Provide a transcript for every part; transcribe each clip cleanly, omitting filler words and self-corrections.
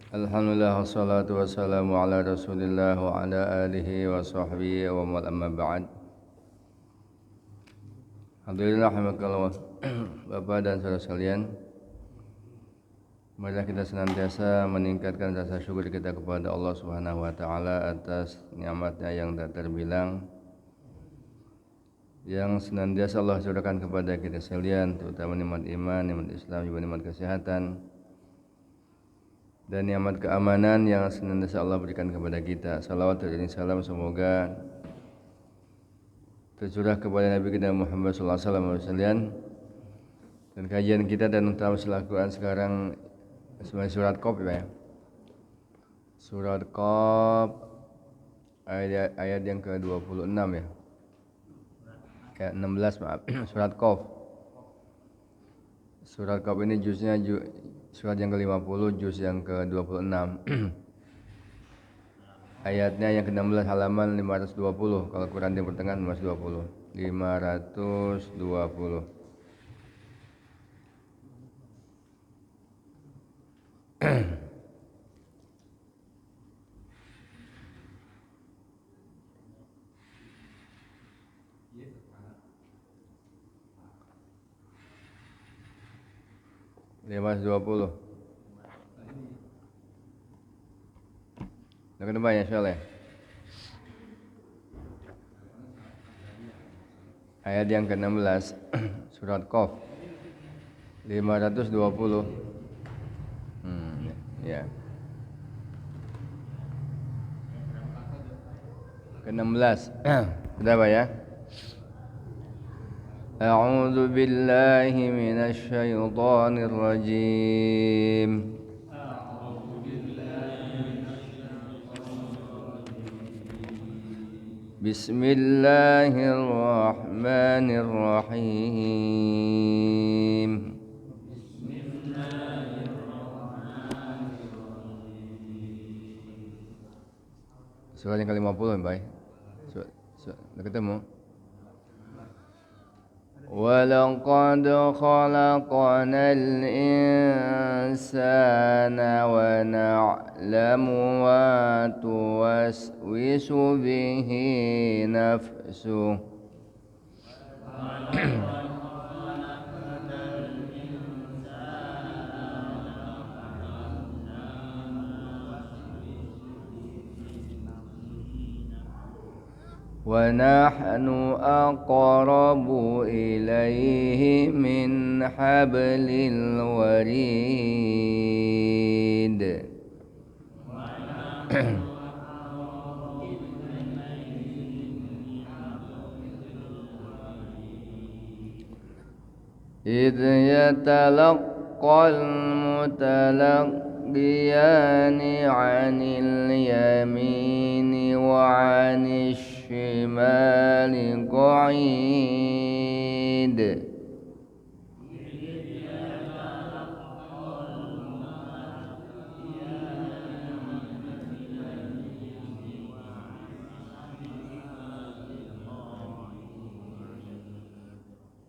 Alhamdulillah wassalatu wassalamu ala Rasulillah wa ala alihi wa sahbihi wa man amma ba'd. Alhamdulillah hamakallah Bapak dan saudara sekalian. Marilah kita senantiasa meningkatkan rasa syukur kita kepada Allah Subhanahu wa taala atas nikmatnya yang tak terbilang yang senantiasa Allah curahkan kepada kita sekalian, terutama nikmat iman, nikmat Islam, juga nikmat kesehatan dan nikmat keamanan yang senantiasa Allah berikan kepada kita. Salawat dan salam semoga tercurah kepada Nabi kita Muhammad sallallahu alaihi wasallam. Dan kajian kita dan utama Al-Quran sekarang sebagai surat Qaf ya. Surat Qaf ayat yang ke-26 ya. Ayat 16 maaf. Surat Qaf. Surat Qaf ini juznya surat yang ke-50, juz yang ke-26. Ayatnya yang ke-16 halaman 520. Kalau Quran di pertengahan 520. 520. Nah, ke depan ya soalnya. Ayat yang ke-16 surat Qaf 520. Ya. Ke-16. Sudah Pak ya? A'udzu billahi minasy syaithanir rajim. Bismillahirrahmanirrahim. Surat yang ke-50 Mbak. Sudah ketemu? وَلَقَدْ خَلَقْنَا الْإِنسَانَ وَنَعْلَمُ مَا تُوَسْوِسُ بِهِ نَفْسُهُ وَنَحْنُ أَقْرَبُ إِلَيْهِ مِنْ حَبْلِ الْوَرِيدِ إِذْ يَتَلَقَّى الْمُتَلَقِّيَانِ عَنِ الْيَمِينِ وَعَنِ الشِّمَالِ قَعِيدٌ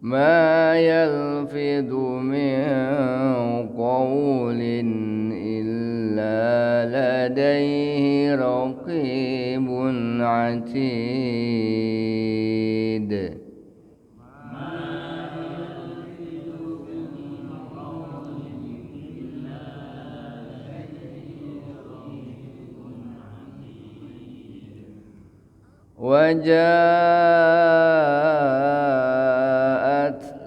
مَا يَلْفِظُ مِنْ قَوْلٍ إِلَّا لَدَيْهِ رَقِيبٌ عَتِيدٌ وَجَاءَتْ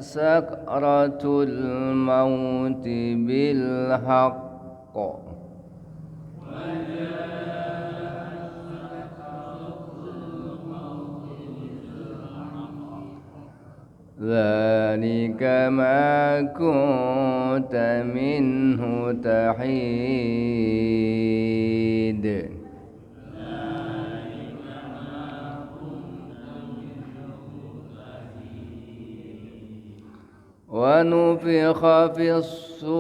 سَكْرَةُ الْمَوْتِ بِالْحَقِّ ذَلِكَ مَا كُنْتَ مِنْهُ تَحِيدُ وَنُفِخَ فِي الصُّورِ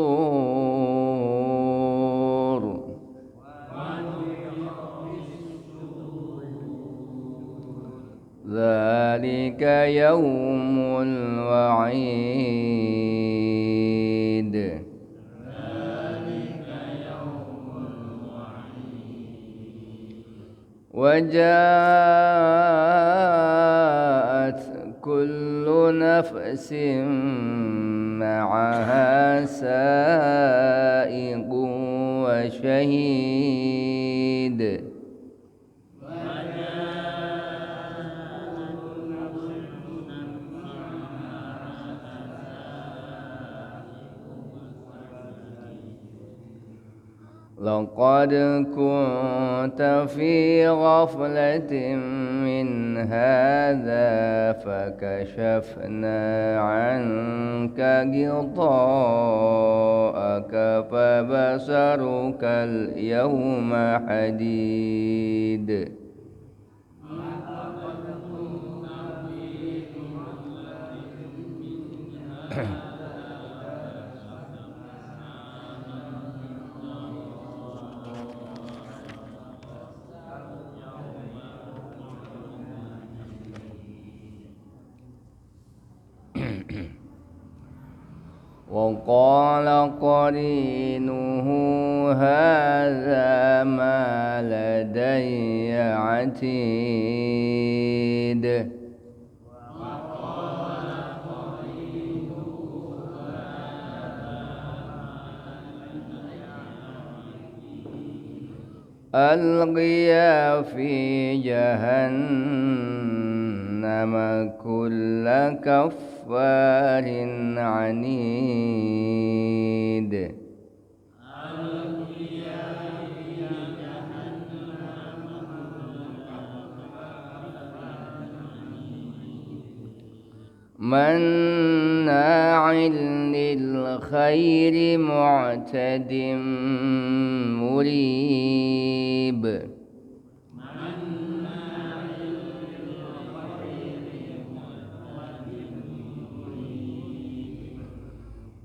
ذَلِكَ يَوْمُ الْوَعِيدِ وجاءت كل نفس معها سائق وشهيد لقد كنت في غفلة من هذا فكشفنا عنك غطاءك فبصرك اليوم حديد وقال قرينه هذا ما لدي عتيد ألقيا في جهنم كل كفار عنيد مناع للخير معتد مريب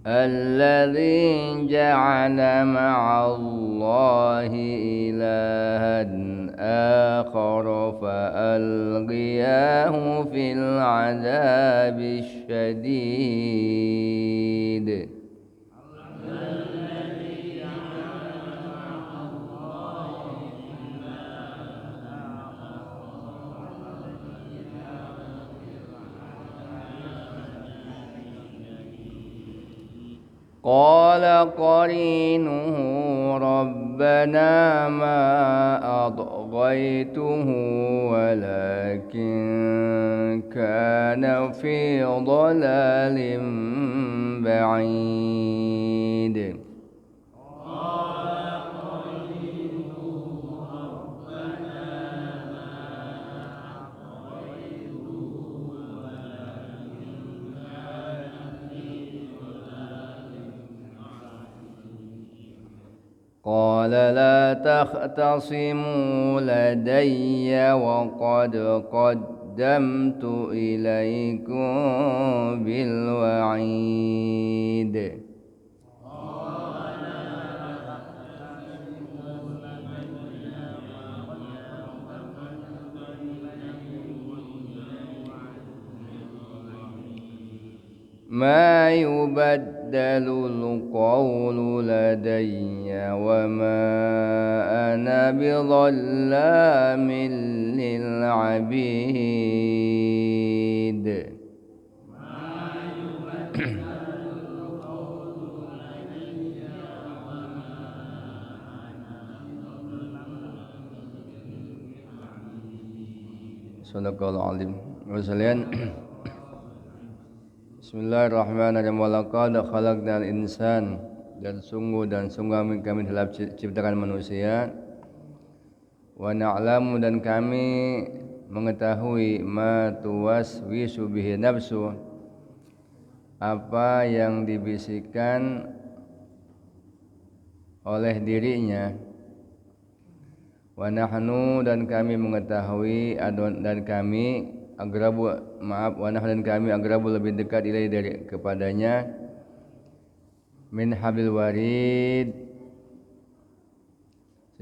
الذي جعل مع الله إلها آخر فألقياه في العذاب الشديد قال قرينه ربنا ما أطغيته ولكن كان في ضلال بعيد قال لا تختصموا لدي وقد قدمت إليكم بالوعيد ما يبدل القول لدي وما أنا بظلام للعبيد Sadaqallahu alim. Wasalian. Bismillahirrahmanirrahim. Walaqad khalaqnal insan, dan sungguh kami telah ciptakan manusia. Wa na'lamu, dan kami mengetahui ma tuwaswisu bihi nafsu, apa yang dibisikkan oleh dirinya. Wa nahnu, dan kami mengetahui dan kami agrabu dan kami agrabu lebih dekat ilai dari kepadanya min hablil warid,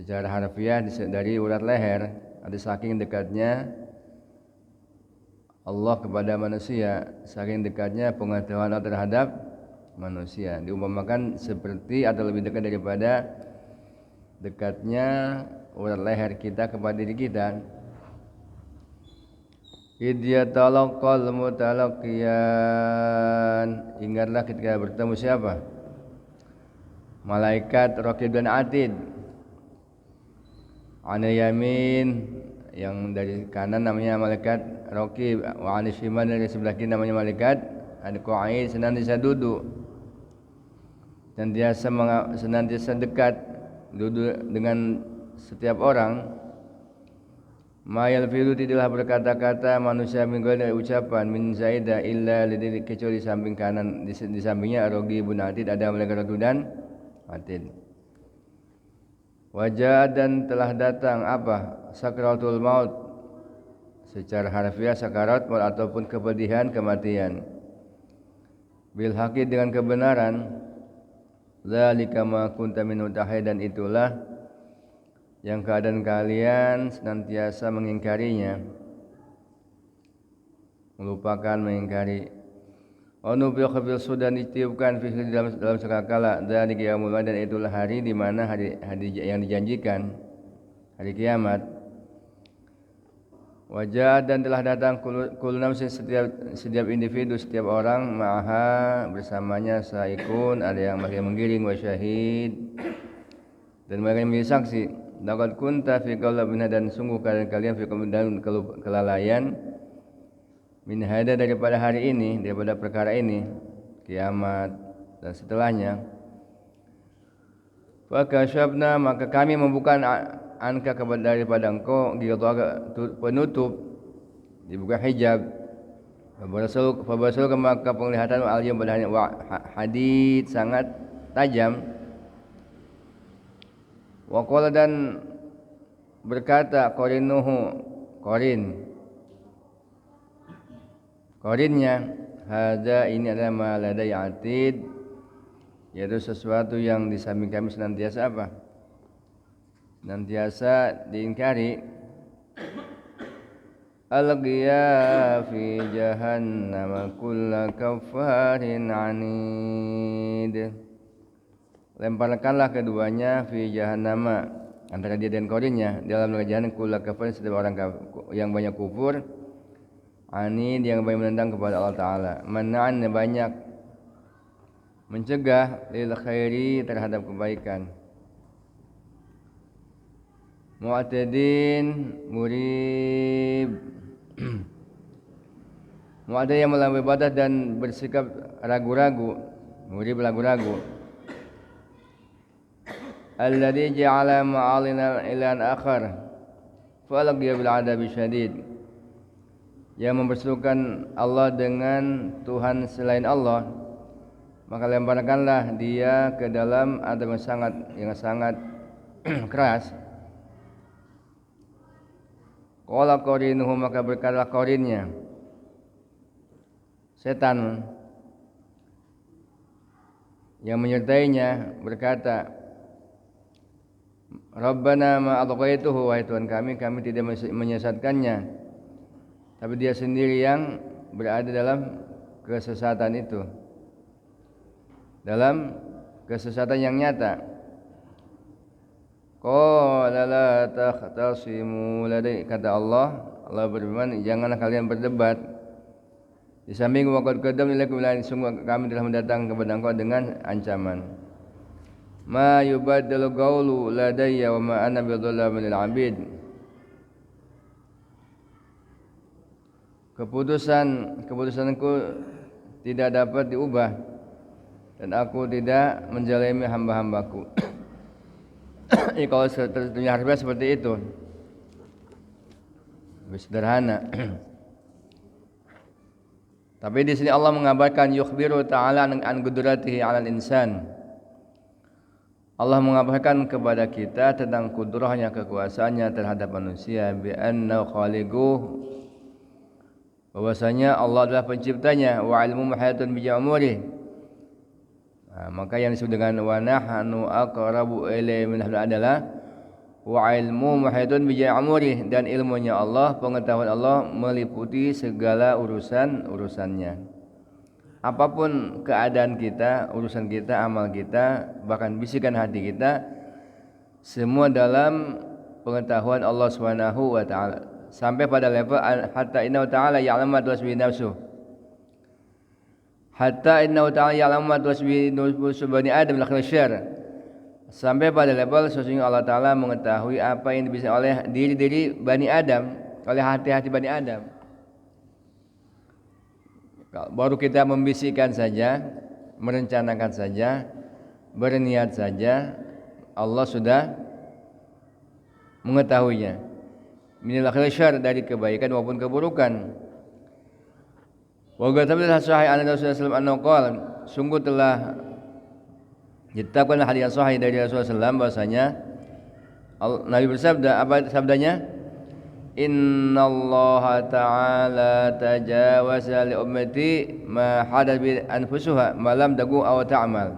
secara harfiah dari urat leher. Ada saking dekatnya Allah kepada manusia, saking dekatnya pengetahuan Allah terhadap manusia. Diumpamakan seperti atau lebih dekat daripada dekatnya urat leher kita kepada diri kita. Idyatalaqal mutalaqiyan, ingatlah ketika bertemu siapa? Malaikat Raqib dan Atid. Anil yamin, yang dari kanan namanya malaikat Raqib, wa anil shimal, dari sebelah kiri namanya malaikat Qa'id, senantiasa duduk, senantiasa dekat duduk dengan setiap orang. Ma yalfidu, tidaklah berkata-kata manusia min ghairi ucapan min zaida illa lidhi, kecuali di samping kanan di sampingnya Raqib bin Atid ada malaikat Raqib dan Atid. Wajah, dan telah datang apa? Sakratul maut, secara harfiah sakarat maut ataupun kepedihan kematian. Bil haqi, dengan kebenaran. Dzalika ma kunta minhu tahid, dan itulah yang keadaan kalian senantiasa mengingkarinya, melupakan, mengingkari. Nufikha fil sur, dan ditiupkan fi dalam sekakala. Dzalika yaumul wa'id, dan itulah hari di mana hari yang dijanjikan, hari kiamat. Wajah, dan telah datang kullu nafsin, setiap individu, setiap orang, ma'aha, bersamanya saikun, ada yang menggiring, wa syahid, dan mereka yang menjadi saksi. Laqad kunta fi qalbina, dan sungguh kalian fi dalam kelalaian, min hada, daripada hari ini, daripada perkara ini, kiamat dan setelahnya. Fa kasyafna, maka kami membuka anka daripada engkau ghidaka, penutup, dibuka hijab. Fabasul, maka penglihatan al-yawm, pada hadid, sangat tajam. Wa qala, dan berkata korinnya, hadza, ini adalah ma ladai atid, yaitu sesuatu yang di samping kami senantiasa apa? Senantiasa diingkari. Alqiya fi jahannam kulla kaffarin anid, lemparkanlah keduanya fi jahannama, antara dia dan korinnya, dalam jahanam, kulla kafarin, setiap orang yang banyak kufur, anid, yang banyak menentang kepada Allah Ta'ala, mana'an, banyak mencegah, lil khairi, terhadap kebaikan, mu'tadin murib, mu'tadin, yang melampaui batas dan bersikap ragu-ragu, murib, ragu-ragu. Alladzi ja'ala ma'alina ilahan akhar falaqiya bil 'adabi syadid, yang mempersekutukan Allah dengan Tuhan selain Allah, maka lemparkanlah dia ke dalam adab yang sangat keras. Qala qarinuhu, maka berkatalah qarinnya, setan yang menyertainya, berkata, Rabbana ma adghaituhu, wahai Tuhan kami tidak menyesatkannya, tapi dia sendiri yang berada dalam kesesatan itu, dalam kesesatan yang nyata. Qala la takhtasimu ladai, kata Allah berfirman, janganlah kalian berdebat di samping waqad qadam ilaikum, sungguh kami telah mendatang kepada engkau dengan ancaman. Ma yubaddalu qawlu ladayya wa ma ana bidhallamin lil 'abid, keputusanku tidak dapat diubah, dan aku tidak menzalimi hamba-hambaku. Kalau tertulisnya harfiah seperti itu, lebih sederhana. Tapi di sini Allah mengabarkan, yukhbiru ta'ala an qudratihi 'alal insan. Allah mengabarkan kepada kita tentang kudrahnya, kekuasaannya terhadap manusia, bi anna khaliquh, bahwasanya Allah adalah penciptanya, wa ilmu muhayatun bi umuri. Maka yang disebut dengan wa nahnu aqrabu ilaihi min hablil adalah wa ilmu muhayatun bi umuri, dan ilmunya Allah, pengetahuan Allah meliputi segala urusannya. Apapun keadaan kita, urusan kita, amal kita, bahkan bisikan hati kita, semua dalam pengetahuan Allah Subhanahu wa taala. Sampai pada level hatta innahu ta'ala ya'lamu ma tuwaswi nafsuh. Hatta innahu ta'ala ya'lamu ma tuwaswi nafsu bani Adam la khair. Sampai pada level sesungguhnya Allah taala mengetahui apa yang bisa oleh diri-diri Bani Adam, oleh hati-hati Bani Adam. Baru kita membisikkan saja, merencanakan saja, berniat saja, Allah sudah mengetahuinya. Minal khair, dari kebaikan maupun keburukan. Wa ghatabil sahih an Rasulullah sallallahu alaihi wasallam sungguh telah ditetapkan hadis sahih dari Rasulullah sallallahu bahwasanya Nabi bersabda, apa sabdanya? Innallaha ta'ala tajawaza li ummati ma hadatha bi anfusuha ma lam tagu aw ta'mal.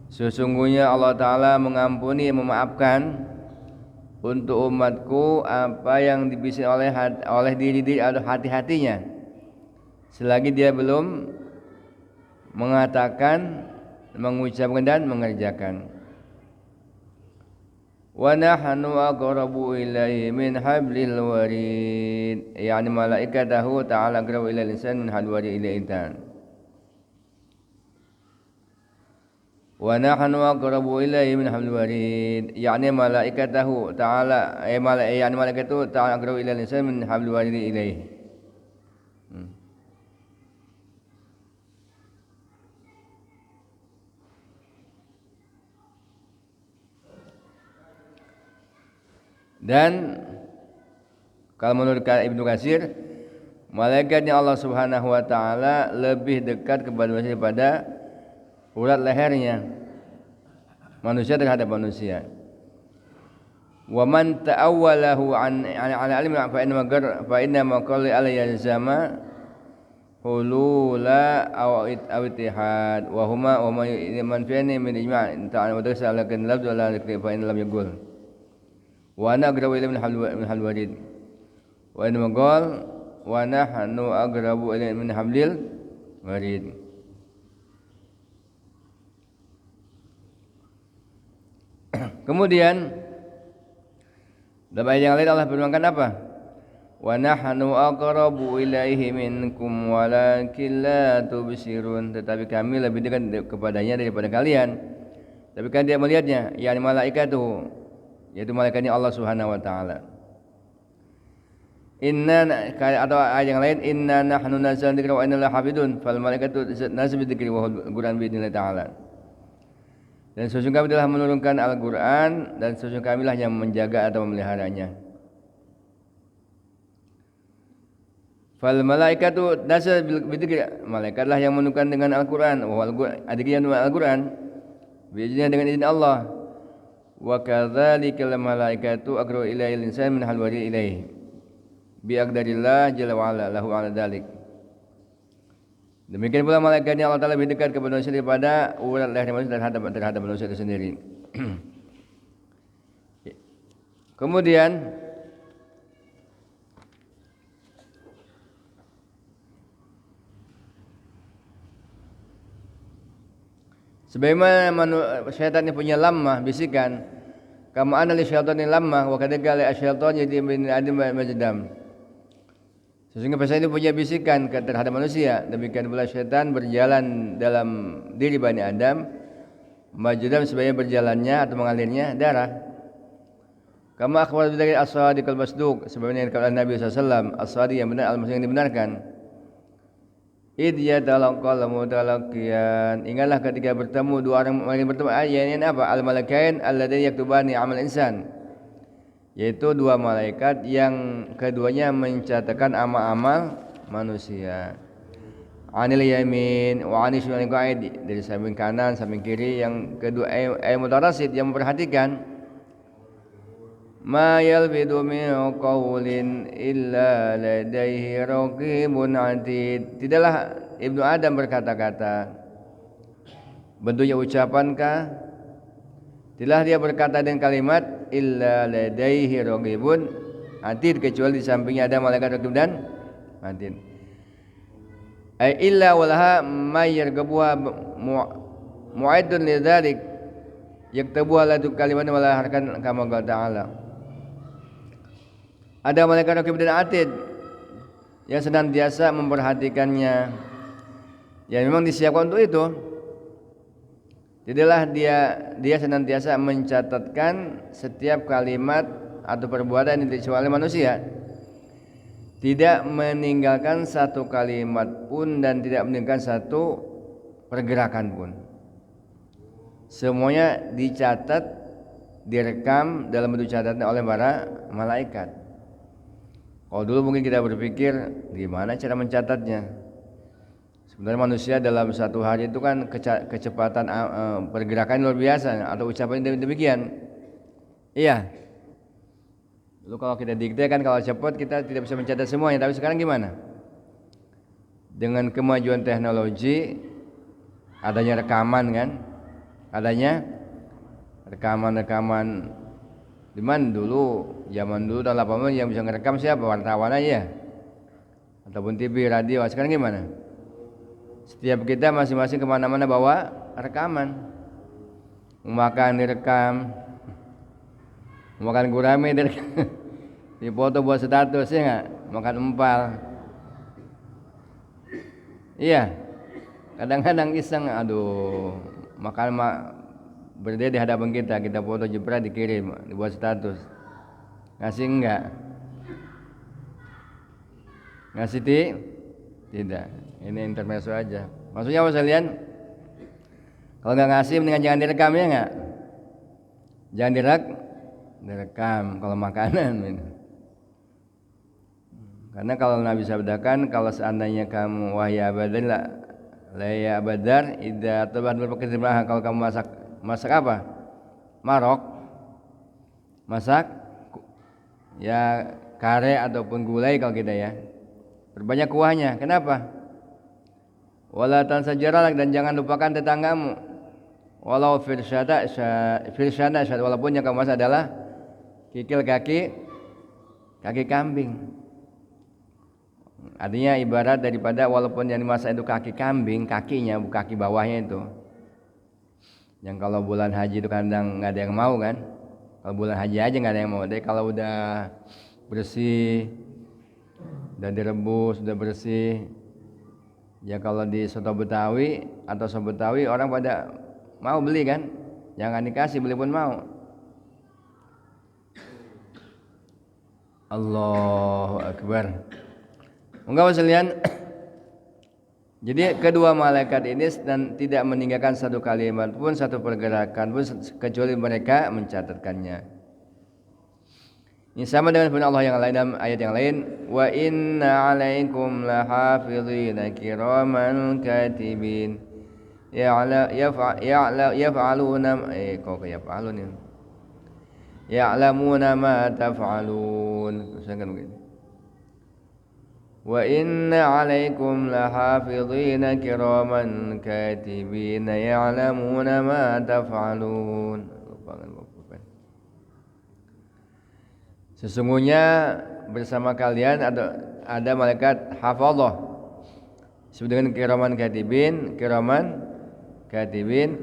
Sesungguhnya Allah taala mengampuni, memaafkan untuk umatku apa yang dibisikkan oleh diri atau hati-hatinya selagi dia belum mengatakan, mengucapkan dan mengerjakan. Wa nahnu aqrabu ilaihi min hablil warid, yani malaikatahu ta'ala aqrabu ilal insan min hablil warid ilaihi. Wa nahnu aqrabu ilaihi min hablil warid, yani malaikatahu ta'ala yani malaikatu ta'ala aqrabu ilal insan min hablil warid ilaihi. Dan kalau menurut Ibnu Katsir, malaikatnya Allah Subhanahu wa taala lebih dekat kepada manusia daripada urat lehernya manusia terhadap manusia. Wa man ta'awwalahu an ilmi fa inna ma qala alayhi zama hulula aw ittihad wa huma wa man fi'ni min ijma' ta'ala wa tasala kan lafz la fa in lam yaqul wa ana aqrabu ilayhi min hablil warid wa in maqal wa nahnu aqrabu ilayhi min hablil warid. Kemudian dalam ayat yang lain Allah firmankan apa? Wa nahnu aqrabu ilaihi minkum walakin la tubsirun, tetapi kami lebih dekat kepadanya daripada kalian, tapi kan dia melihatnya, yakni malaikatu, yaitu malaikatnya Allah Subhanahu wa taala. Inna, atau ayat yang lain, inna nahnu nazzalna dzikra wa inna lahu hafidun, fal malaikatu nasbi dzikri wa Qur'an bi idznillah ta'ala. Dan sesungguhnya kami telah menurunkan Al-Quran, dan sesungguhnya kamilah yang menjaga atau memeliharanya. Fal malaikatu nasal bidzikri, malaikatlah yang menurunkan dengan Al-Quran, wa adiknya Al-Quran biiznillah, dengan izin Allah. Wa kadzalikal malaikatu aqrabu ilayil insan min halwari ilaihi bi aqdarillah jalla wa ala lahu ala dzalik. Demikian pula malaikatnya Allah Ta'ala lebih dekat kepada manusia daripada urat leher manusia terhadap manusia itu sendiri. Kemudian sebagaimana syaitan ini punya lamah, bisikan, kama anna li syaitani lamah wa kadza li asyaitan yadi min adam majdam. Sesungguhnya syaitan itu punya bisikan terhadap manusia, demikian pula syaitan berjalan dalam diri Bani Adam majdam, sebagai berjalannya atau mengalirnya darah. Kama akhbar bidzalika as-sadiqul masduq, sebagaimana yang dikatakan Nabi sallallahu alaihi wasallam, as-sadiq yang benar, al-masduq yang dibenarkan. Id yatalaqal mutalaqiyan, ingatlah ketika bertemu dua orang yang bertemu, ayat apa? Al-malakain alladzina yaktubani amal insan, yaitu dua malaikat yang keduanya mencatatkan amal-amal manusia. Anil yamin wa anil shimal qaid, dari samping kanan samping kiri, yang kedua mutarasid, yang memperhatikan. Ma yalbidu min qawlin illa ladaihi raqibun atid, tidaklah Ibnu Adam berkata-kata, bentuknya ucapankah, tidaklah dia berkata dengan kalimat illa ladaihi raqibun atid, kecuali di sampingnya ada malaikat raqib dan atid. Ai illa walaha may yarghabuha mu'addun lidzalik, yaktubu ala tu kalimat wala harkan kama qala ta'ala. Ada malaikat raqib dan atid yang senantiasa memperhatikannya. Ya memang disiapkan untuk itu. Tidaklah dia senantiasa mencatatkan setiap kalimat atau perbuatan yang dikecuali manusia. Tidak meninggalkan satu kalimat pun dan tidak meninggalkan satu pergerakan pun. Semuanya dicatat, direkam dalam bentuk catatan oleh para malaikat. Kalau dulu mungkin kita berpikir gimana cara mencatatnya. Sebenarnya manusia dalam satu hari itu kan kecepatan pergerakan luar biasa atau ucapan demikian. Iya. Lalu kalau kita dikte kan kalau cepat kita tidak bisa mencatat semuanya. Tapi sekarang gimana? Dengan kemajuan teknologi, adanya rekaman kan, adanya rekaman di mana dulu, zaman dulu tahun 80 yang bisa ngerekam siapa? Wartawan aja, ataupun TV, radio. Sekarang gimana? Setiap kita masing-masing kemana-mana bawa rekaman. Makan direkam, makan gurame direkam, dipoto buat status ya nggak? Makan empal. Iya, kadang-kadang iseng, aduh, makan berdiri di hadapan kita foto jepret dikirim, dibuat status. Ngasih enggak? Ngasih tidak. Ini intermezzo aja. Maksudnya apa sekalian? Kalau nggak ngasih mendingan jangan direkam ya nggak? Jangan direkam kalau makanan. Karena kalau Nabi sabdakan, kalau seandainya kamu wahai abadan la ya abadar idza tabat berpakaian, kalau kamu masak apa? Marok. Masak ya kare ataupun gulai kalau kita ya. Perbanyak kuahnya. Kenapa? Wala tansa jarak, dan jangan lupakan tetanggamu. Walau firsyada walaupun yang kamu masak adalah kikil kaki kambing. Artinya ibarat daripada walaupun yang dimasak itu kaki kambing, kakinya bukan kaki bawahnya itu. Yang kalau bulan haji itu kadang nggak ada yang mau kan? Kalau bulan haji aja nggak ada yang mau. Jadi kalau udah bersih, udah direbus, udah bersih, ya kalau di soto Betawi atau soto Betawi orang pada mau beli kan? Jangan dikasih, beli pun mau. Allahu Akbar. Enggak sekalian. Jadi kedua malaikat ini dan tidak meninggalkan satu kalimat pun, satu pergerakan pun kecuali mereka mencatatkannya. Ini sama dengan firman Allah yang lain dalam ayat yang lain, wa inna 'alaikum lahafizina kiraman katibin ya'lamuna ma taf'alun. Misalkan begini. Wa inna 'alaikum lahafizina kiraman katibina ya'lamuna ma taf'alun. Sesungguhnya bersama kalian ada malaikat hafazah disebut dengan kiraman katibin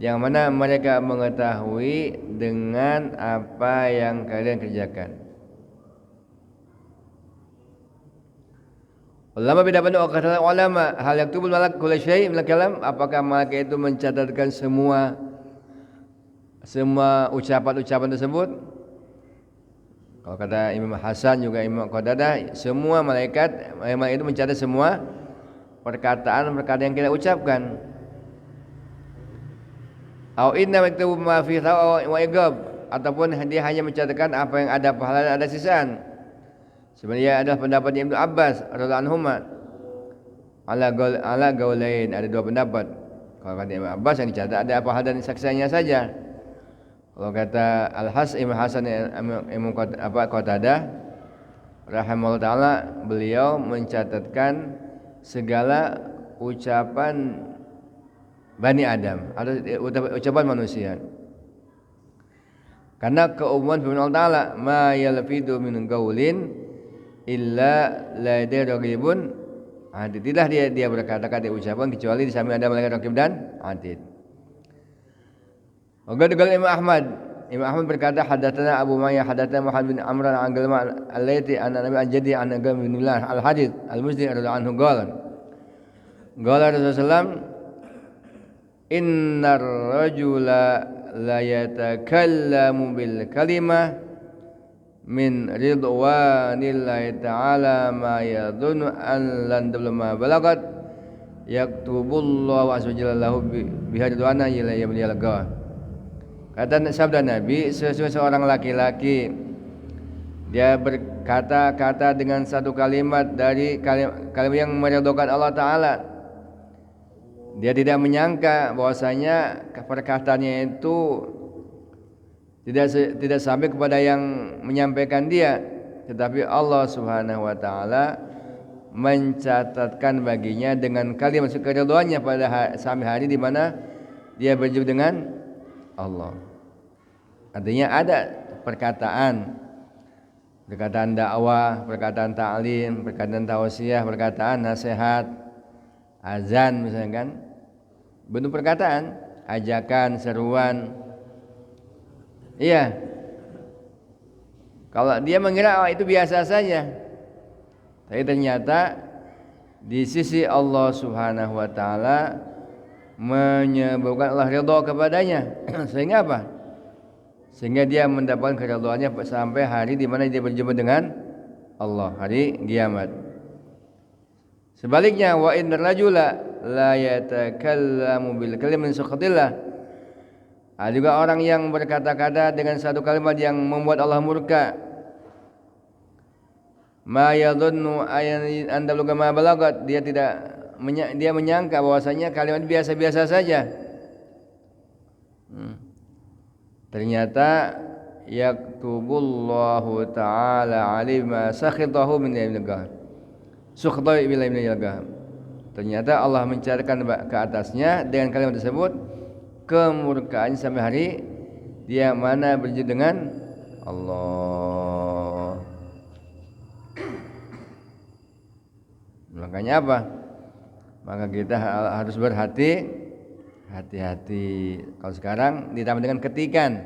yang mana mereka mengetahui dengan apa yang kalian kerjakan. Ulama beda pendapat, kata ulama, hal yaktubul malak kullu syai' min kalam, apakah malaikat itu mencatatkan semua ucapan-ucapan tersebut? Kalau kata Imam Hasan juga Imam Qatadah, semua malaikat itu mencatat semua perkataan yang kita ucapkan. Au inna yaktubu ma fi wa igab, ataupun dia hanya mencatatkan apa yang ada pahala dan ada sisaan. Sebenarnya adalah pendapat Ibnu Abbas radhiyallahu anhuma. Ala gaulain, ada dua pendapat. Kalau kata Ibnu Abbas yang dicatat ada pahala dan saksiannya saja. Kalau kata Imam Hasan Imam Qatadah rahimahullah taala, beliau mencatatkan segala ucapan Bani Adam atau ucapan manusia. Karena keumuman firman Allah taala, ma yalfidu min qaulin illa ladai raqibun atid. Tidaklah dia berkata-kata ucapan kecuali di samping ada malaikat raqib dan atid. Qala Imam Ahmad. Imam Ahmad berkata hadatsana Abu Mayyah hadatsana Muhammad bin Amr al-Angalma al-Laiti an Nabi al-Jadi an Agam bin Bilal al-Hadith al-Muslim radhiyallahu anhu qala. Qala Rasulullah innar rajula la yatakallamu bil kalimah min ridwanillahi ta'ala ma yadhunnu an lan tablama balagat yaktubullahu azza jalla lahu bihadwana ila yaumil qiyamah. Kata sabda Nabi, seorang laki-laki dia berkata-kata dengan satu kalimat dari kalimat yang meridhokan Allah Ta'ala. Dia tidak menyangka bahwasanya perkataannya itu tidak sampai kepada yang menyampaikan dia, tetapi Allah Subhanahu wa taala mencatatkan baginya dengan kalimat keridhoannya pada sampai hari di mana dia berjumpa dengan Allah. Artinya ada perkataan dakwah, perkataan ta'lim, perkataan tausiah, perkataan nasihat, azan misalnya kan, bentuk perkataan, ajakan, seruan. Iya. Kalau dia mengira itu biasa saja, tapi ternyata di sisi Allah Subhanahu wa taala menyebabkan Allah ridha kepadanya. Sehingga apa? Sehingga dia mendapatkan keridhaannya sampai hari di mana dia berjumpa dengan Allah, hari kiamat. Sebaliknya wa innar rajula la yatakallamu bil kalimatin sakhatillah. Ada juga orang yang berkata-kata dengan satu kalimat yang membuat Allah murka. Ma yadhunnu an tablugha ma balagat, dia menyangka bahwasanya kalimat biasa-biasa saja. Ternyata yaktubullahu ta'ala alima sakhitahu min yaumil qiyamah. Ternyata Allah mencatatkan ke atasnya dengan kalimat tersebut kemurkaan sampai hari dia mana berjumpa dengan Allah. Makanya apa? Maka kita harus hati-hati. Kalau sekarang ditambah dengan ketikan,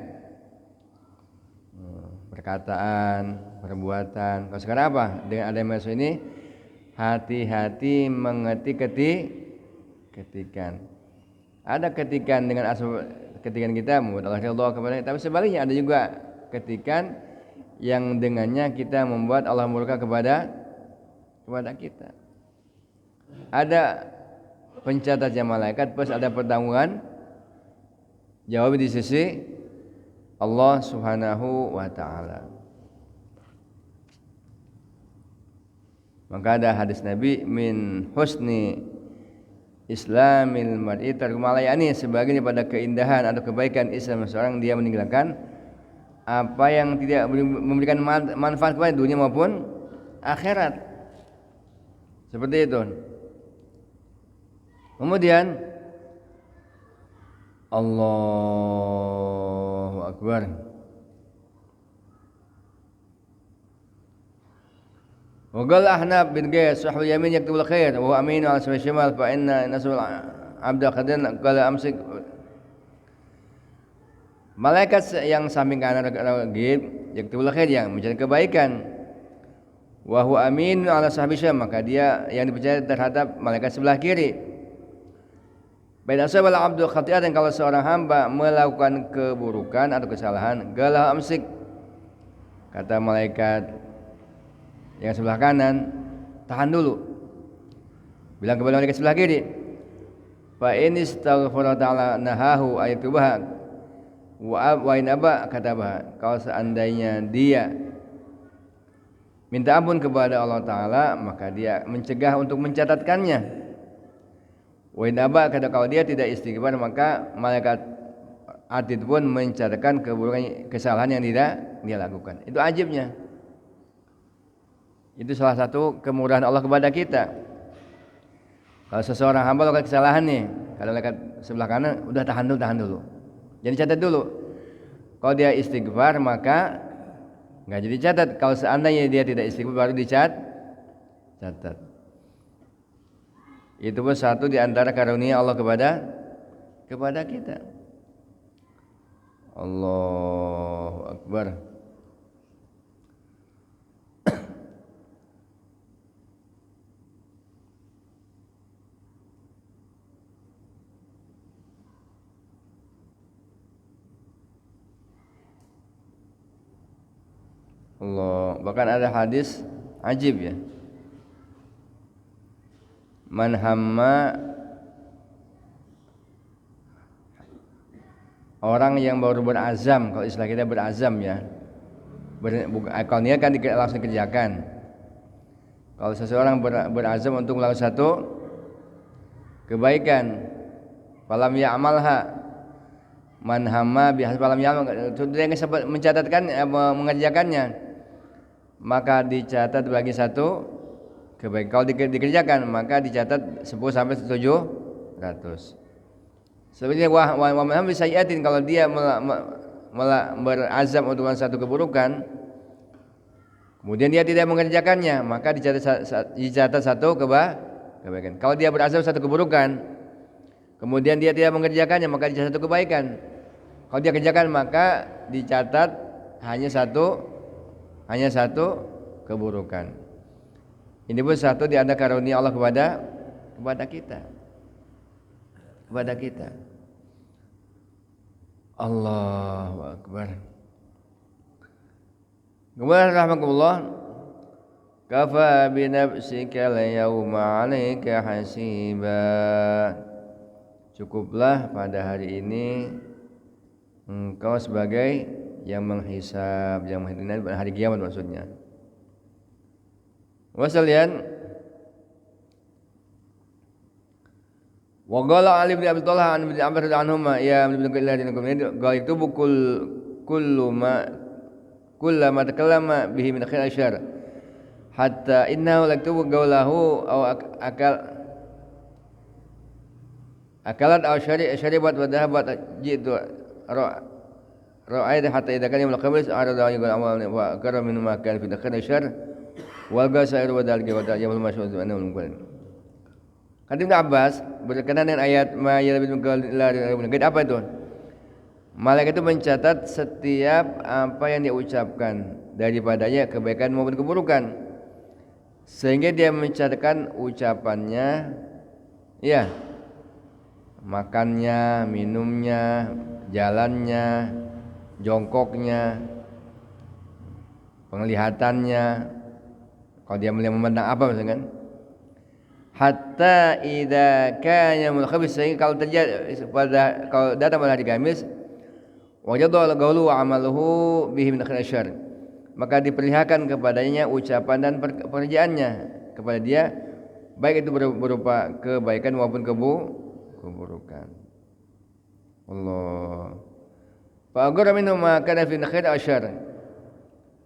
perkataan, perbuatan. Kalau sekarang apa? Dengan ada masuk ini, hati-hati mengetik ketikan. Ada ketikan dengan ketikan kita membuat Allah ridha kepada kita, tapi sebaliknya ada juga ketikan yang dengannya kita membuat Allah murka kepada kita. Ada pencatatnya malaikat, plus ada pertanggungan jawab di sisi Allah Subhanahu wa taala. Maka ada hadis Nabi min husni Islamil mar'i tarku malayani, sebagian daripada keindahan atau kebaikan Islam seorang dia meninggalkan apa yang tidak memberikan manfaat kepada dunia maupun akhirat. Seperti itu. Kemudian Allahu Akbar. Wa qala Ahnaf bin Qais sahibul yamin yaktubul khair wa huwa aminu ala sabil shimal fa inna nasul abda qadan qala amsik. Malaikat yang samping kanan ghaib yaktubul khair yang mencatat kebaikan. Wa huwa aminu ala sabil shimal, maka dia yang dipercaya terhadap malaikat sebelah kiri. Baina sabal abdu khati'atan, kalau seorang hamba melakukan keburukan atau kesalahan, qala amsik, kata malaikat yang sebelah kanan, tahan dulu. Bilang kepada malaikat sebelah kiri, fa in istaghfara ta'ala nahahu ayatubaha wa in aba katabaha, kalau seandainya dia minta ampun kepada Allah Ta'ala, maka dia mencegah untuk mencatatkannya. Wa in aba kata, kalau dia tidak istighfar, maka malaikat atid pun mencatatkan keburukan kesalahan yang tidak dia lakukan. Itu ajibnya. Itu salah satu kemurahan Allah kepada kita. Kalau seseorang hamba lakukan kesalahan nih, kalau malaikat sebelah kanan, udah tahan dulu. Jadi catat dulu. Kalau dia istighfar, maka enggak jadi catat. Kalau seandainya dia tidak istighfar, baru catat. Itu pun satu di antara karunia Allah kepada kita. Allahu Akbar. Allah, bahkan ada hadis ajib ya. Man hamma, orang yang baru berazam, kalau istilah kita berazam ya. Kalau niat kan langsung dikerjakan. Kalau seseorang berazam untuk melakukan satu kebaikan, falam ya'malha, man hamma bihas falam ya'mal, dia mencatatkan mengerjakannya, maka dicatat bagi satu kebaikan. Kalau dikerjakan maka dicatat 10 sampai 700. Sebenarnya wa man hamma sayyi'atin, kalau dia berazam untuk satu keburukan, kemudian dia tidak mengerjakannya, maka dicatat satu kebaikan. Kalau dia berazam satu keburukan, kemudian dia tidak mengerjakannya, maka dicatat satu kebaikan. Kalau dia kerjakan, maka dicatat hanya satu keburukan. Ini pun satu di antara karunia Allah kepada kita. Allahu Akbar. Kemudian rahmatullah, kafa bi nafsika al-yawma 'alaika hasiba. Cukuplah pada hari ini engkau sebagai yang menghisab, yang menghitung pada hari kiamat maksudnya. Wasalian wa qala Ali bin Abi Thalib an Ibnu Abbas radhiyallahu anhu, ya ibnu qala itu kullama takallama bihi min khair asyar hatta innahu laktubu qawlahu aw akalat aw syaribat wa dhahabat jitu ra'ayat hatta idza kana yawmul khamis arada yaqul amal wa karam min ma kana fi khair asyar wal gasair wa dalika wa yawmul masyhud annahu mungkin. Kata Ibnu Abbas berkenaan dengan ayat ma yalbidu qala apa itu? Malaikat itu mencatat setiap apa yang dia ucapkan daripadanya kebaikan maupun keburukan, sehingga dia mencatatkan ucapannya, ya, makannya, minumnya, jalannya, jongkoknya, penglihatannya, kalau dia melihat memandang apa misalkan, hatta idza kana yaumul khamis, sehingga kalau datang pada hari Kamis, wajadul qawlu wa amaluhu bihi min khair asyar, maka diperlihatkan kepadanya ucapan dan pekerjaannya kepada dia, baik itu berupa kebaikan maupun keburukan. Allah. Fa agara minhu ma kana fi khair asyar,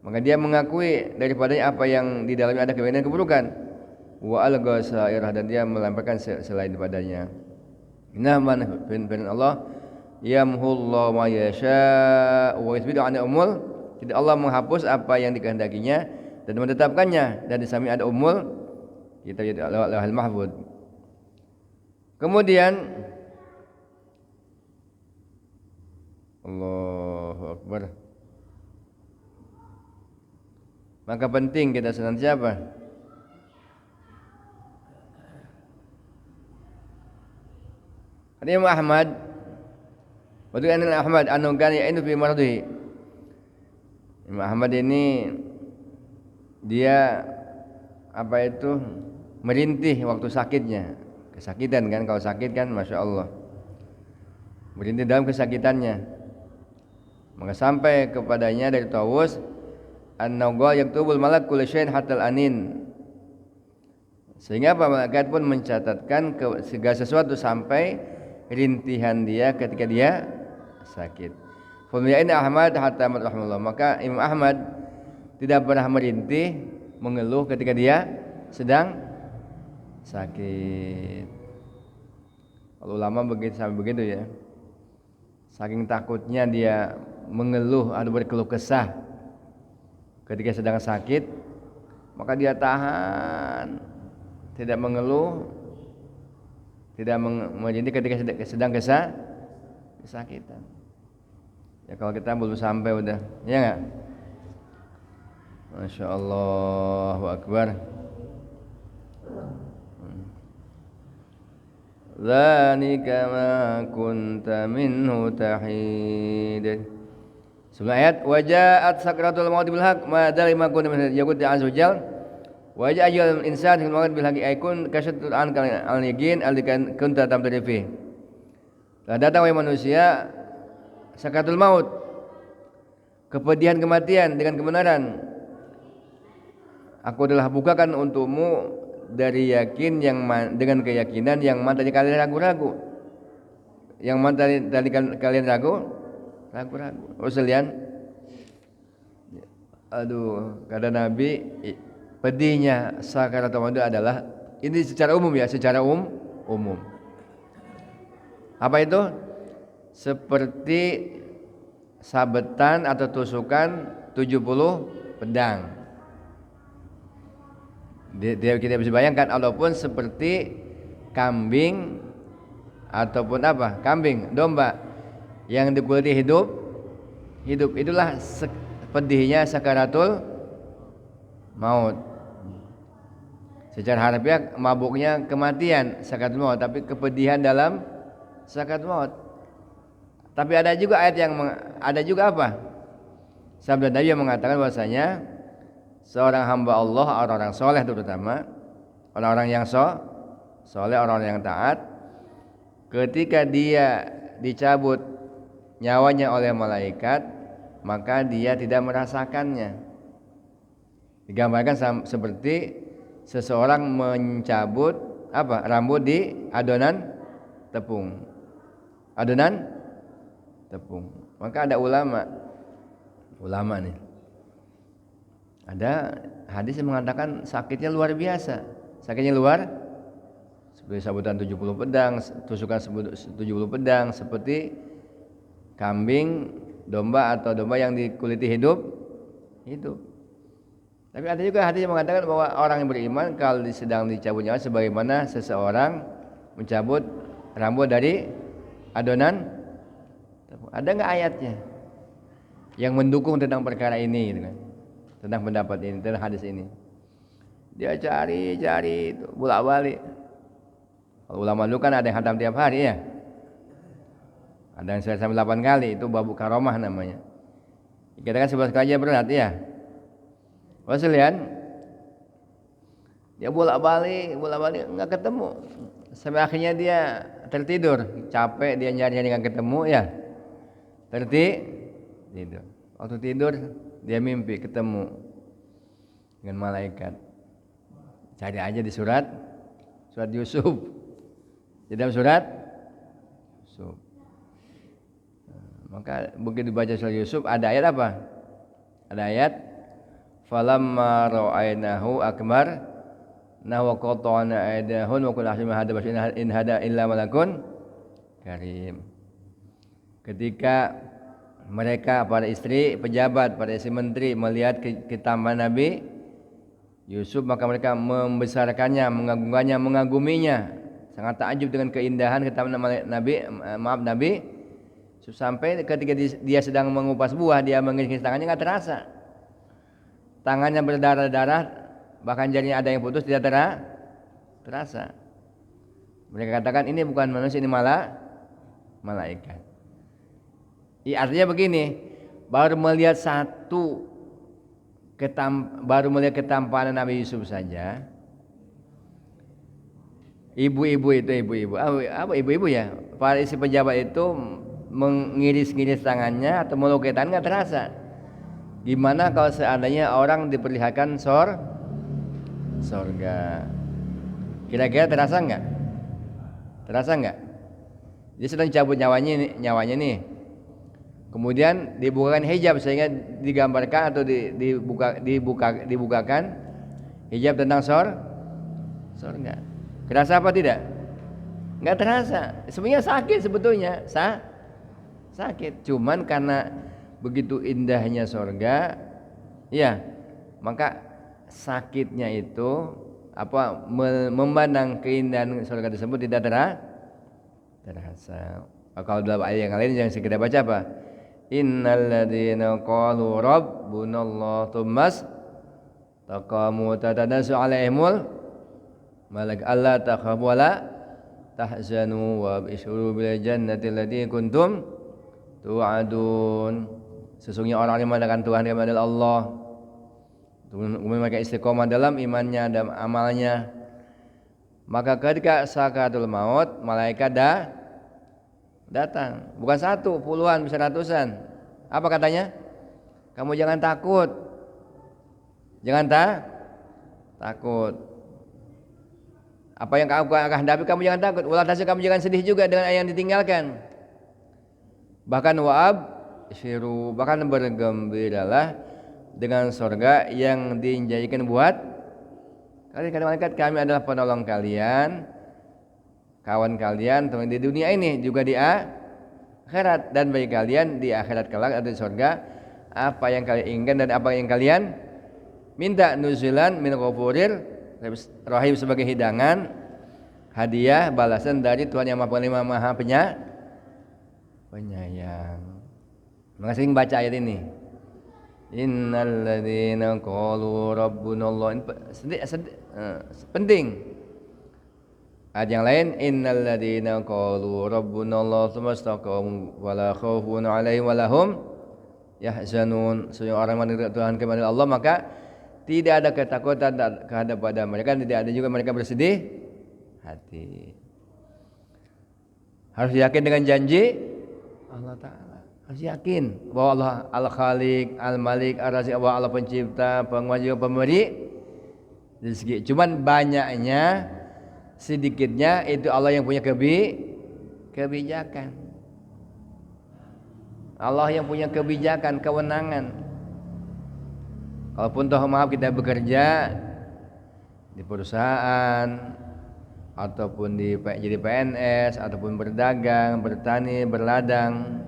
maka dia mengakui daripadanya apa yang di dalamnya ada kebaikan dan keburukan. Wa alqa sa'irah, dan dia melemparkan selain daripadanya. Inna man firman Allah, yamhullahu ma yasha wa yuthbitu an umul, tidak Allah menghapus apa yang dikehendakinya dan menetapkannya, dan di samping ada umul kita jadi Lauhul Mahfuz. Kemudian Allahu Akbar, maka penting kita senantiasa apa? Imam Ahmad, waktu Ahmad anu kan yaitu fi maradihi. Imam Ahmad ini dia apa itu merintih waktu sakitnya, kesakitan kan, kalau sakit kan masya Allah, merintih dalam kesakitannya, maka sampai kepadanya dari Tawus an-nawqa yaktubul malak kulli syai'in hatal anin, sehingga apa, malaikat pun mencatatkan segala sesuatu sampai rintihan dia ketika dia sakit. Famiyain Ahmad hatta rahimahullah, maka Imam Ahmad tidak pernah merintih, mengeluh ketika dia sedang sakit. Kalau ulama begitu sampai begitu ya, saking takutnya dia mengeluh atau berkeluh kesah ketika sedang sakit, maka dia tahan, tidak mengeluh, tidak merintih ketika sedang kesakitan. Ya kalau kita belum sampai udah, ya nggak? Masya Allah, Allahu Akbar. Dzalika ma kunta minhu tahid. Sebelum ayat wajaat sakratul maut bil haq ma dzalika ma kunta minhu yaqul azza wajal wajah ajal insan bil maut bil haq aikun kasyatul an al yaqin aldikan kunta tamtari fi. Telah datang wahai manusia sakratul maut, kepedihan kematian dengan kebenaran. Aku adalah bukakan untukmu dari yakin yang dengan keyakinan yang tadi kalian ragu-ragu. Yang tadi kalian ragu-ragu. Oh sekalian. Aduh, kata Nabi, pedihnya sakaratul maut adalah ini secara umum ya, secara umum. Apa itu? Seperti sabetan atau tusukan 70 pedang. Kita bisa bayangkan, ataupun seperti kambing ataupun apa? Kambing, domba yang dikuliti hidup. Itulah pedihnya sakaratul maut. Secara harfiah mabuknya kematian sakaratul maut, tapi kepedihan dalam sakaratul maut. Tapi ada juga ayat yang ada juga apa? Sabda Nabi yang mengatakan bahwasanya seorang hamba Allah, orang-orang soleh terutama, orang-orang yang soleh, orang-orang yang taat, ketika dia dicabut nyawanya oleh malaikat, maka dia tidak merasakannya. Digambarkan seperti seseorang mencabut apa? Rambut di adonan tepung. Maka ada ulama nih. Ada hadis yang mengatakan sakitnya luar biasa. Sakitnya luar seperti sabutan 70 pedang, tusukan 70 pedang, seperti kambing, domba atau domba yang dikuliti hidup. Tapi ada juga hadis yang mengatakan bahwa orang yang beriman kalau sedang dicabut nyawa sebagaimana seseorang mencabut rambut dari adonan. Ada enggak ayatnya yang mendukung tentang perkara ini gitu kan? Tentang pendapat ini, tentang hadis ini. Dia cari itu bolak-balik. Kalau ulama dulu kan ada yang khatam tiap hari ya. Ada yang sampai 8 kali, itu babu karomah namanya. Kita kan 11 kali aja berat ya. Wasilian dia bolak-balik enggak ketemu. Sampai akhirnya dia tertidur, capek dia nyari enggak ketemu ya. Tidur. Waktu tidur dia mimpi ketemu dengan malaikat. Cari aja di surat Yusuf. Di dalam surat Yusuf. Maka begitu baca surat Yusuf ada ayat apa? Ada ayat falamma ra'aynahu akbar wa qata'na aydahun wa kullu ahsin hada in hada illa malakun karim. Ketika mereka para istri pejabat, para istri menteri melihat ketampanan Nabi Yusuf, maka mereka membesarkannya, mengagungkannya, mengaguminya, sangat takjub dengan keindahan ketampanan Nabi sampai ketika dia sedang mengupas buah, dia mengiris tangannya enggak terasa. Tangannya berdarah-darah, bahkan jarinya ada yang putus tidak terasa. Mereka katakan ini bukan manusia, ini malaikat. Artinya begini, baru melihat ketampanan Nabi Yusuf saja. Ibu-ibu ya, para istri pejabat itu mengiris-ngiris tangannya atau melukai tangan nggak terasa. Gimana kalau seandainya orang diperlihatkan sorga? Kira-kira terasa nggak? Dia sedang cabut nyawanya nih. Kemudian dibukakan hijab sehingga digambarkan atau dibukakan hijab tentang sorga. Kerasa apa tidak? Enggak terasa. Sebenarnya sakit sebetulnya, sakit. Cuman karena begitu indahnya sorga, ya, maka sakitnya itu memandang keindahan sorga tersebut tidak terasa. Kalau dalam ayat yang lain yang kita baca apa? Innal ladzina qalu rabbunallah tsummas taqamu tatanazzalu alaihimul malaik alla takhafu wa la tahzanu wa bisyuru bil jannati allati kuntum tu'adun. Sesungguhnya orang yang mengandalkan Tuhan yang adalah Allah, kemudian mereka istiqomah dalam imannya dan amalnya, maka ketika sakaratul maut malaikat datang, bukan satu, puluhan, bisa ratusan. Apa katanya? Kamu jangan takut, jangan takut. Apa yang kamu akan hadapi, kamu jangan takut. Walhasil kamu jangan sedih juga dengan yang ditinggalkan. Bahkan syiru, bahkan bergembiralah dengan surga yang dijanjikan buat kalian. Kata malaikat, kami adalah penolong kalian, kawan kalian teman di dunia ini juga di akhirat, dan bagi kalian di akhirat kelak atau di surga apa yang kalian inginkan dan apa yang kalian minta. Nuzulan min ghafurir rahim, sebagai hidangan, hadiah, balasan dari Tuhan yang Maha Maha Penyayang. Maka sering baca ayat ini. Innal ladzina qalu rabbunallah. Penting. Ayat yang lain, innal ladzina qalu rabbunallah tsumma istaqamu wala khaufun 'alaihim wa lahum yahzanun. Sesungguhnya orang yang Tuhan kepada Allah, maka tidak ada ketakutan terhadap pada mereka, tidak ada juga mereka bersedih hati. Harus yakin dengan janji Allah Ta'ala. Harus yakin bahwa Allah Al-Khaliq, Al-Malik, Ar-Razik, bahwa Allah pencipta, penguasa, pemberi rezeki. Cuman banyaknya, sedikitnya itu Allah yang punya kebijakan. Allah yang punya kebijakan, kewenangan. Kalaupun toh maaf kita bekerja di perusahaan ataupun jadi PNS ataupun berdagang, bertani, berladang,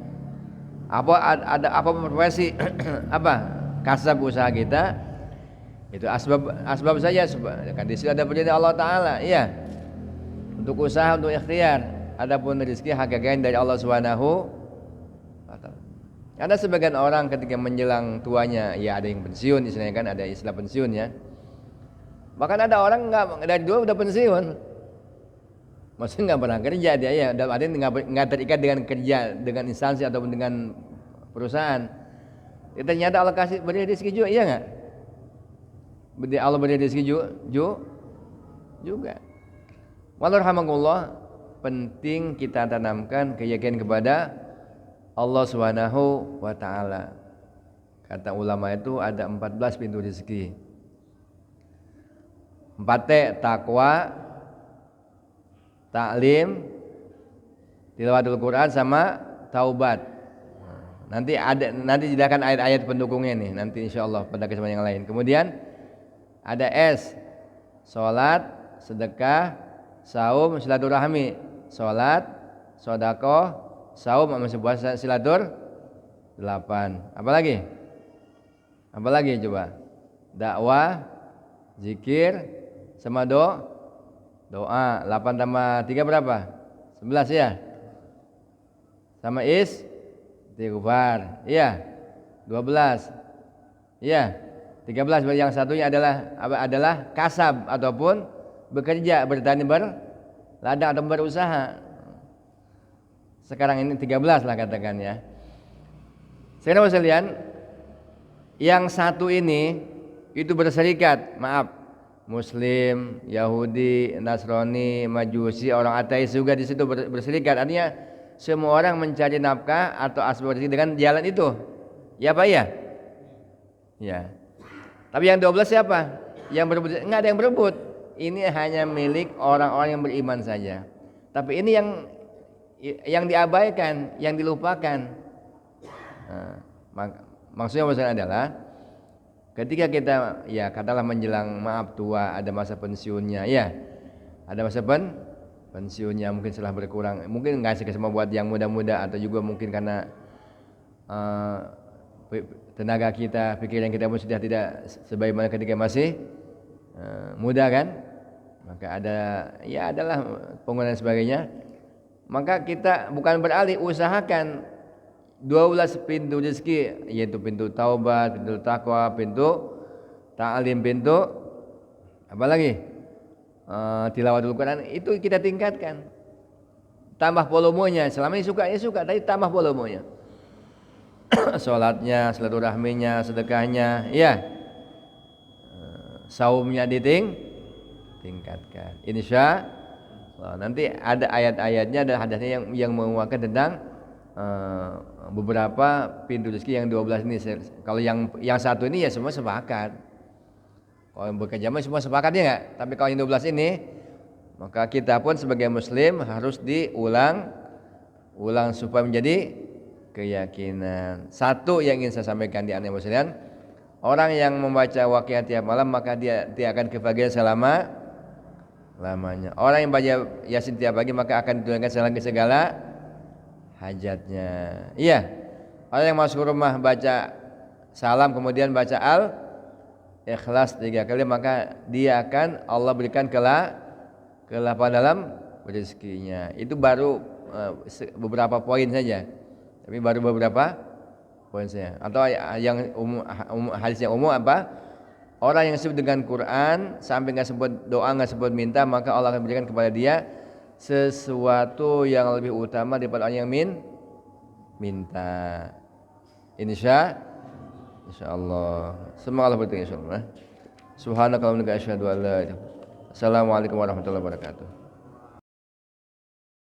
apa profesi apa kasab usaha kita, itu asbab saja. Kan di situ ada perintah Allah Ta'ala, iya, untuk usaha, untuk ikhtiar. Adapun rezeki hakikatnya dari Allah Subhanahu wa Ta'ala. Ada sebagian orang ketika menjelang tuanya, ya ada yang pensiun, istilahnya kan ada istilah pensiun ya. Bahkan ada orang dari dulu udah pensiun, maksudnya nggak pernah kerja dia, ya, dalam artian nggak terikat dengan kerja, dengan instansi ataupun dengan perusahaan. Ya, ternyata Allah kasih beri rezeki juga, iya nggak? Allah beri rezeki juga. Walhamdulillah, penting kita tanamkan keyakinan kepada Allah Subhanahu wa Ta'ala. Kata ulama itu ada 14 pintu rezeki. 4T, takwa, taklim, tilawatul Quran, sama taubat. Nanti jelaskan ayat-ayat pendukungnya nih, nanti insyaallah pada kesempatan yang lain. Kemudian ada S, salat, sedekah, saum, silaturahmi. Salat, sedekah, saum, sama puasa, silatur 8. Apa lagi coba? Dakwah, zikir, sama doa. 8 tambah 3 berapa? 11 ya. Sama istighfar, iya. 12, iya. 13. Yang satunya adalah kasab ataupun bekerja, bertani, berladang atau berusaha. Sekarang ini 13 lah katakan ya. Sekarang sekalian, yang satu ini itu berserikat, maaf, Muslim, Yahudi, Nasrani, Majusi, orang ateis juga di situ berserikat. Artinya semua orang mencari nafkah atau asbab rezeki dengan jalan itu. Ya Pak ya? Ya. Tapi yang 12 siapa? Yang berebut? Enggak ada yang berebut. Ini hanya milik orang-orang yang beriman saja. Tapi ini yang diabaikan, yang dilupakan. Maksudnya adalah ketika kita, ya katalah menjelang maaf tua, ada masa pensiunnya, ya ada masa pensiunnya, mungkin setelah berkurang, mungkin ngasih kesempatan buat yang muda-muda, atau juga mungkin karena tenaga kita, pikiran kita pun sudah tidak sebagaimana ketika masih muda kan, maka adalah penggunaan sebagainya. Maka kita bukan beralih, usahakan 12 pintu rezeki, yaitu pintu taubat, pintu takwa, pintu ta'lim, pintu apa lagi? Tilawatul Quran, itu kita tingkatkan. Tambah volumenya. Selama ini suka ya suka, tapi tambah volumenya. Salatnya, silaturahminya, sedekahnya, ya. Saumnya tingkatkan. Insya Allah. Nanti ada ayat-ayatnya, ada hadisnya yang menguatkan tentang beberapa pintu rezeki yang 12 ini. Kalau yang satu ini ya semua sepakat. Kalau yang bekerja semua sepakat ya enggak? Tapi kalau yang 12 ini, maka kita pun sebagai muslim harus diulang supaya menjadi keyakinan. Satu yang ingin saya sampaikan di antara muslimin, orang yang membaca Waqiah tiap malam maka dia akan kebahagiaan lamanya. Orang yang baca Yasin tiap pagi maka akan ditunaikan segala hajatnya. Iya. Orang yang masuk rumah baca salam kemudian baca Ikhlas 3 kali maka dia akan Allah berikan kelapangan dalam rezekinya. Itu baru beberapa poin saja. Tapi baru beberapa poin saja. Atau yang hadis yang umum apa? Orang yang sebut dengan Quran sampai enggak sebut doa, enggak sebut minta, maka Allah akan berikan kepada dia sesuatu yang lebih utama daripada orang yang minta. Insyaallah. Semoga Allah berkati insyaallah. Subhanakallahumma wa bihamdika asyhadu an la ilaha illa anta astaghfiruka wa atubu ilaik. Assalamualaikum warahmatullahi wabarakatuh.